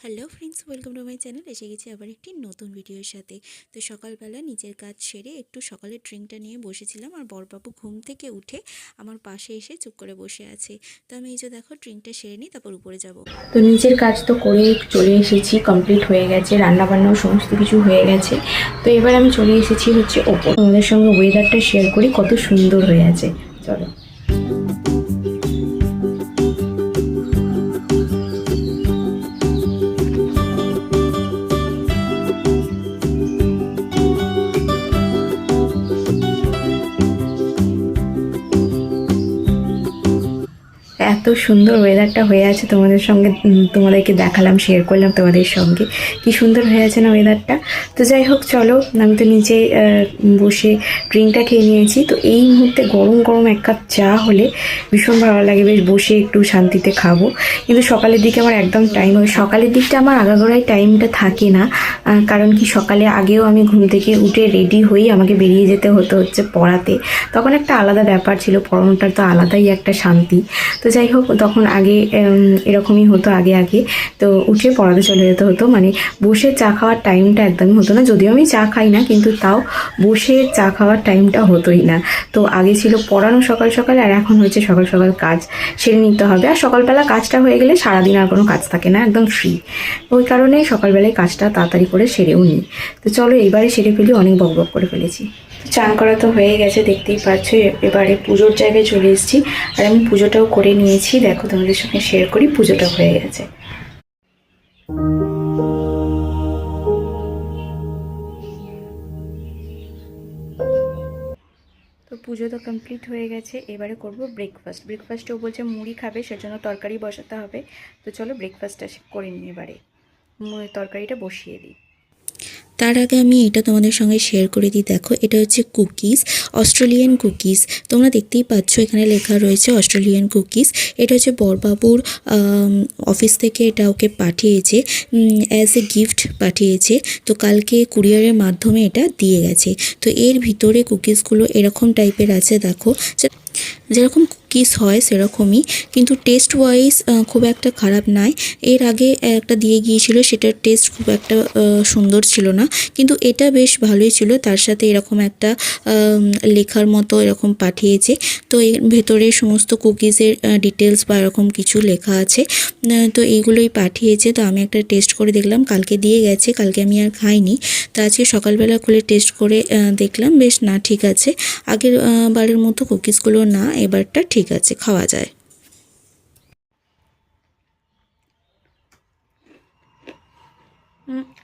Hello friends, welcome to my channel. এসে গেছি আবার একটি নতুন ভিডিওর সাথে। তো সকালবেলা নিজের কাজ সেরে একটু সকালের ড্রিঙ্কটা নিয়ে বসেছিলাম, আর বড়বাবু ঘুম থেকে উঠে আমার পাশে এসে চুপ করে বসে আছে। তো আমি এই যে দেখো ড্রিঙ্কটা সেরে নিই, তারপর উপরে যাব। তো নিজের কাজ তো করে চলে এসেছি, কমপ্লিট হয়ে গেছে, রান্নাবান্নাও সমস্ত কিছু হয়ে গেছে। তো এবার আমি চলে এসেছি হচ্ছে ওপর। আমাদের সঙ্গে ওয়েদারটা শেয়ার করি, কত সুন্দর হয়ে আছে। চলো। এত সুন্দর ওয়েদারটা হয়ে আছে, তোমাদের সঙ্গে তোমাদেরকে দেখালাম, শেয়ার করলাম তোমাদের সঙ্গে। কি সুন্দর হয়ে আছে না ওয়েদারটা। তো যাই হোক, চলো। আমি তো নিচে বসে ড্রিঙ্কটা খেয়ে নিয়েছি। তো এই মুহূর্তে গরম গরম এক কাপ চা হলে ভীষণ ভালো লাগে, বেশ বসে একটু শান্তিতে খাবো। কিন্তু সকালের দিকে আমার একদম টাইম হয়, সকালের দিকটা আমার আগাগোড়ায় টাইমটা থাকে না। কারণ কি, সকালে আগেও আমি ঘুম থেকে উঠে রেডি হই, আমাকে বেরিয়ে যেতে হচ্ছে পড়াতে। তখন একটা আলাদা ব্যাপার ছিল, পড়ানোটার তো আলাদাই একটা শান্তি। তো যাই হোক, তখন আগে এরকমই হতো। আগে তো উঠে পড়াতে চলে যেতে হতো, মানে বসে চা খাওয়ার টাইমটা একদমই হতো না। যদিও আমি চা খাই না, কিন্তু তাও বসে চা খাওয়ার টাইমটা হতোই না। তো আগে ছিল পড়ানো সকাল সকাল, আর এখন হচ্ছে সকাল সকাল কাজ সেরে নিতে হবে। আর সকালবেলা কাজটা হয়ে গেলে সারাদিন আর কোনো কাজ থাকে না, একদম ফ্রি। ওই কারণে সকালবেলায় কাজটা তাড়াতাড়ি করে সেরেও নিই। তো চলো এইবারে সেরে ফেলি, অনেক বকবক করে ফেলেছি। চান করা তো হয়ে গেছে, দেখতেই পাচ্ছ। এবারে পুজোর জায়গায় চলে এসেছি, আর আমি পুজোটাও করে নিয়েছি। দেখো, তোমাদের সঙ্গে শেয়ার করি, পুজোটা হয়ে গেছে। তো পুজো তো কমপ্লিট হয়ে গেছে, এবারে করব ব্রেকফাস্টেও বলছে মুড়ি খাবে, সেজন্য তরকারি বসাতে হবে। তো চলো ব্রেকফাস্টটা করে নিই, এবারে তরকারিটা বসিয়ে দিই। তার আগে আমি এটা তোমাদের সঙ্গে শেয়ার করে দিই। দেখো, এটা হচ্ছে কুকিজ, অস্ট্রেলিয়ান কুকিজ। তোমরা দেখতেই পাচ্ছ, এখানে লেখা রয়েছে অস্ট্রেলিয়ান কুকিজ। এটা হচ্ছে বড়বাবুর অফিস থেকে এটা ওকে পাঠিয়েছে, অ্যাজ এ গিফট পাঠিয়েছে। তো কালকে কুরিয়ারের মাধ্যমে এটা দিয়ে গেছে। তো এর ভিতরে কুকিজগুলো এরকম টাইপের আছে, দেখো যেরকম কুকিজ হয় সেরকমই, কিন্তু টেস্ট ওয়াইজ খুব একটা খারাপ নয়। এর আগে একটা দিয়ে গিয়েছিল, সেটার টেস্ট খুব একটা সুন্দর ছিল না, কিন্তু এটা বেশ ভালোই ছিল। তার সাথে এরকম একটা লেখার মতো এরকম পাঠিয়েছে। তো এর ভেতরে সমস্ত কুকিজের ডিটেলস বা এরকম কিছু লেখা আছে। তো এইগুলোই পাঠিয়েছে। তো আমি একটা টেস্ট করে দেখলাম, কালকে দিয়ে গেছে, কালকে আমি আর খাইনি। তো আজকে সকালবেলা খুলে টেস্ট করে দেখলাম, বেশ না ঠিক আছে। আগের বারের মতো কুকিজগুলো না, এবারটা ঠিক আছে, খাওয়া যায়।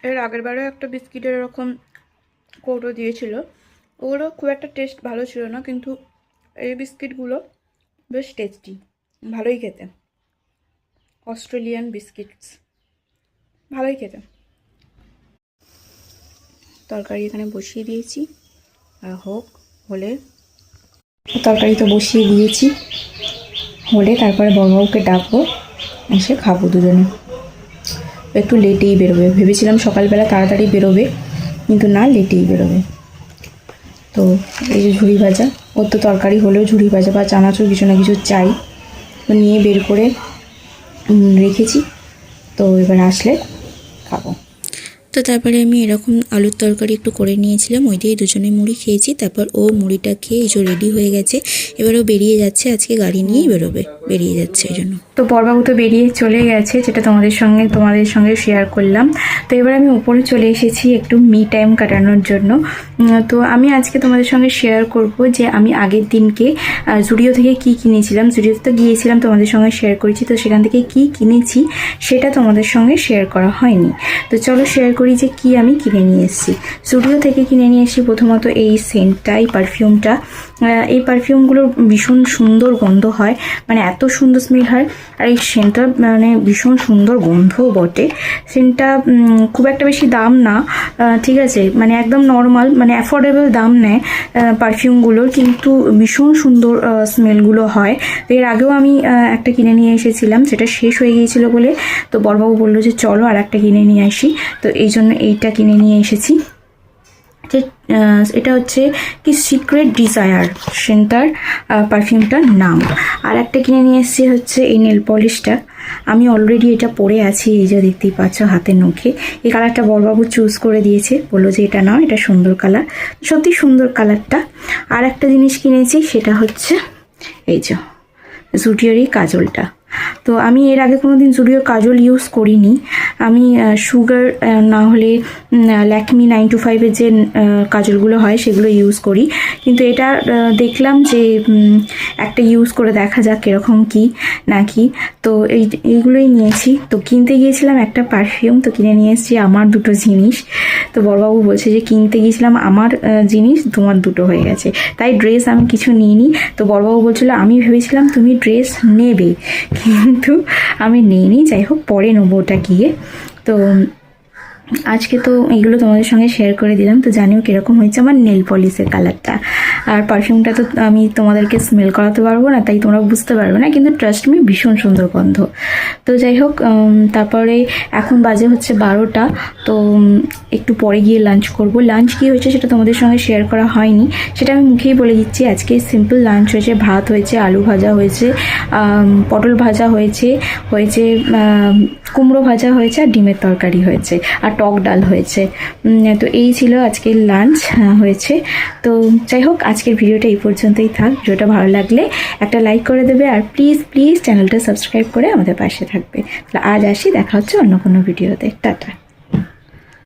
এর আগের বারে একটা বিস্কিটের এরকম কৌটো দিয়েছিল, ওগুলো খুব একটা টেস্ট ভালো ছিল না, কিন্তু এই বিস্কিটগুলো বেশ টেস্টি, ভালোই খেতে। অস্ট্রেলিয়ান বিস্কিটস ভালোই খেতে। তরকারি এখানে বসিয়ে দিয়েছি, আর হলে তরকারি তো বসিয়ে দিয়েছি, হলে তারপরে বড়বাবুকে ডাকবো, এসে খাবো দুজনে। একটু লেটেই বেরোবে, ভেবেছিলাম সকালবেলা তাড়াতাড়ি বেরোবে, কিন্তু না, লেটেই বেরোবে। তো এই যে ঝুড়ি ভাজা, ওর তো তরকারি হলেও ঝুড়ি ভাজা বা চানাচুর কিছু না কিছু চাই, তো নিয়ে বের করে রেখেছি। তো এবার আসলে খাবো। তো তারপরে আমি এরকম আলুর তরকারি একটু করে নিয়েছিলাম, ওই দিয়ে দুজনে মুড়ি খেয়েছি। তারপর ও মুড়িটা খেয়ে এই যে রেডি হয়ে গেছে, এবারও বেরিয়ে যাচ্ছে, আজকে গাড়ি নিয়েই বেরোবে, বেরিয়ে যাচ্ছে এই জন্য। তো বড়বাবু তো বেরিয়ে চলে গেছে, যেটা তোমাদের সঙ্গে শেয়ার করলাম। তো এবার আমি উপরে চলে এসেছি একটু মি টাইম কাটানোর জন্য। তো আমি আজকে তোমাদের সঙ্গে শেয়ার করব যে আমি আগের দিনকে জুডিও থেকে কি কিনেছিলাম। জুডিওতে তো গিয়েছিলাম, তোমাদের সঙ্গে শেয়ার করেছি। তো সেখান থেকে কি কিনেছি সেটা তোমাদের সঙ্গে শেয়ার করা হয়নি। তো চলো শেয়ার করি যে কি আমি কিনে নিয়ে এসেছি। জুডিও থেকে কিনে নিয়ে এসেছি প্রথমত এই সেন্টটা, এই পারফিউমটা। এই পারফিউমগুলোর ভীষণ সুন্দর গন্ধ হয়, মানে এত সুন্দর স্মেল হয়। আর এই সেন্টটা মানে ভীষণ সুন্দর গন্ধও বটে। সেন্টটা খুব একটা বেশি দাম না, ঠিক আছে, মানে একদম নর্মাল, মানে অ্যাফোর্ডেবল দাম নেয় পারফিউমগুলোর, কিন্তু ভীষণ সুন্দর স্মেলগুলো হয়। তো এর আগেও আমি একটা কিনে নিয়ে এসেছিলাম, সেটা শেষ হয়ে গিয়েছিল বলে তো বড়বাবু বললো যে চলো আর একটা কিনে নিয়ে আসি। তো এই জন্য এইটা কিনে নিয়ে এসেছি। যে এটা হচ্ছে কি সিক্রেট ডিজায়ার সেন্টার পারফিউমটার নাম। আর একটা কিনে নিয়ে এসেছি হচ্ছে এই নেল পলিশটা। আমি অলরেডি এটা পরে আছি, এই যে দেখতেই পাচ্ছ হাতের নখে। এই কালারটা বড়বাবু চুজ করে দিয়েছে, বললো যে এটা নাও, এটা সুন্দর কালার, সত্যি সুন্দর কালারটা। আর একটা জিনিস কিনেছি সেটা হচ্ছে এই যে জুডিওর এই কাজলটা। তো আমি এর আগে কোনো দিন জুডিওর কাজল ইউজ করিনি। আমি সুগার না হলে ল্যাকমি 925-এর যে কাজলগুলো হয় সেগুলো ইউজ করি, কিন্তু এটা দেখলাম যে একটা ইউজ করে দেখা যাক কীরকম কী নাকি। তো এইগুলোই নিয়েছি। তো কিনতে গিয়েছিলাম একটা পারফিউম, তো কিনে নিয়ে এসেছি আমার দুটো জিনিস। তো বড়বাবু বলছে যে কিনতে গিয়েছিলাম আমার জিনিস, তোমার দুটো হয়ে গেছে। তাই ড্রেস আমি কিছু নিইনি। তো বড়বাবু বলছিল আমি ভেবেছিলাম তুমি ড্রেস নেবে, কিন্তু আমি নিইনি। যাই হোক, পরে নেবো ওটা গিয়ে। তো আজকে তো এগুলো তোমাদের সঙ্গে শেয়ার করে দিলাম। তো জানিও কীরকম হয়েছে আমার নেল পলিশের কালারটা। আর পারফিউমটা তো আমি তোমাদেরকে স্মেল করাতে পারবো না, তাই তোমরা বুঝতে পারবে না, কিন্তু ট্রাস্ট মি ভীষণ সুন্দর গন্ধ। তো যাই হোক, তারপরে এখন বাজে হচ্ছে 12টা। তো একটু পরে গিয়ে লাঞ্চ করব। লাঞ্চ কী হয়েছে সেটা তোমাদের সঙ্গে শেয়ার করা হয়নি, সেটা আমি মুখেই বলে দিচ্ছি। আজকে সিম্পল লাঞ্চ হয়েছে, ভাত হয়েছে, আলু ভাজা হয়েছে, পটল ভাজা হয়েছে, কুমড়ো ভাজা হয়েছে, আর ডিমের তরকারি হয়েছে, আর টক ডাল হয়েছে। তো এই ছিল আজকের লাঞ্চ হয়েছে। তো যাই হোক, আজকের ভিডিওটা এই পর্যন্তই থাক। ভিডিওটা ভালো লাগলে একটা লাইক করে দেবে, আর প্লিজ প্লিজ চ্যানেলটা সাবস্ক্রাইব করে আমাদের পাশে থাকবে। তাহলে আজ আসি, দেখা হচ্ছে অন্য কোনো ভিডিওতে। টাটা।